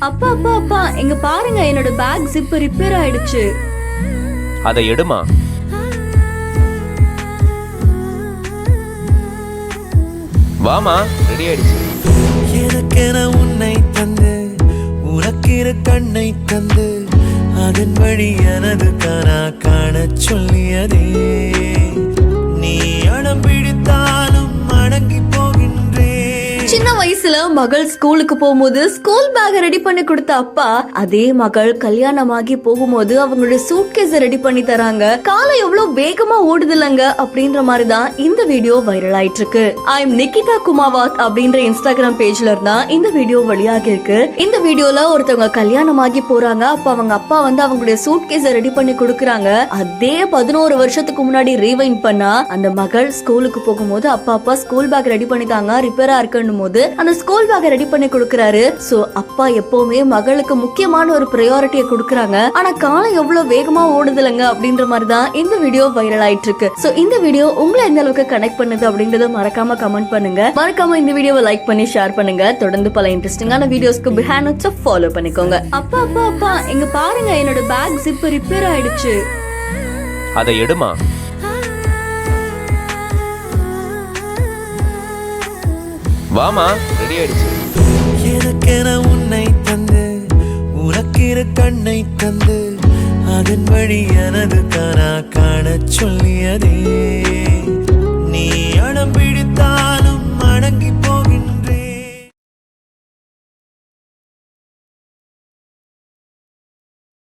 அப்பா அப்பா அப்பா எங்க பாருங்க, என்னோட பேக் ஜிப் ரிப்பேர் ஆயிடுச்சு. அதை எடுமா. வாமா, ரெடி ஆயிடுச்சு. எனக்கென உன்னை தந்து உனக்கிற கண்ணை தந்து அதன் வழி எனது கனா காண சொல்லியதே. நீ அடம் பிடித்தாலும் அடங்கி போகின்றே. சின்ன வயசுல மகள் ஸ்கூலுக்கு போகும்போது ஸ்கூல் பேக் ரெடி பண்ணி கொடுத்த அப்பா, அதே மகள் கல்யாணமாகி போகும்போது அவங்களோட சூட்கேஸ் ரெடி பண்ணி தராங்க. காலம் எவ்வளவு வேகமா ஓடுதுலங்க அப்படின்ற மாதிரிதான் இந்த வீடியோ வைரல் ஆயிட்டு இருக்கு. ஐ எம் நிகிதா குமாவாத் அப்படின்ற இன்ஸ்டாகிராம் பேஜ்ல இருந்தா இந்த வீடியோ வெளியாகி இருக்கு. இந்த வீடியோல ஒருத்தவங்க கல்யாணமாகி போறாங்க. அப்ப அவங்க அப்பா வந்து அவங்களுடைய சூட்கேஸ் ரெடி பண்ணி கொடுக்கறாங்க. அதே 11 வருஷத்துக்கு முன்னாடி ரீவைண்ட் பண்ணா அந்த மகள் ஸ்கூலுக்கு போகும்போது அப்பா ஸ்கூல் பேக் ரெடி பண்ணிட்டாங்க, ரிப்பேரா இருக்குன்னு போது அந்த ஸ்கூல் பேக் ரெடி பண்ணி கொடுக்கறாரு. சோ அப்பா எப்பவுமே மகளுக்கு முக்கியமான ஒரு பிரையாரிட்டியை கொடுக்கறாங்க. ஆனா காலம் எவ்வளவு வேகமா ஓடுதுலங்க அப்படின்ற மாதிரிதான் இந்த வீடியோ வைரல் ஆயிட்டு இருக்கு. சோ இந்த வீடியோ உங்களை எந்த அளவுக்கு கனெக்ட் பண்ணுது அப்படின்றத மறக்காம கமெண்ட் பண்ணுங்க. மறக்காம இந்த வீடியோவை லைக் பண்ணி ஷேர் பண்ணுங்க. தொடர்ந்து பல இன்ட்ரெஸ்டிங்கான வீடியோஸ்க்கு பிஹைண்ட் நோட்ஸை ஃபாலோ பண்ணிக்கோங்க. அப்பா அப்பா அப்பா எங்க பாருங்க, என்னோட பேக் ஜிப் ரிப்பேர் ஆயிடுச்சு. அதை எடுமா. வாமா, ரெடி ஆயிடுச்சு. எனக்கென உன்னை தந்து உனக்கிற கண்ணை தந்து அதன் வழி எனது கனா காண சொல்லியதே. நீ அடம் பிடித்தாலும் அடங்கி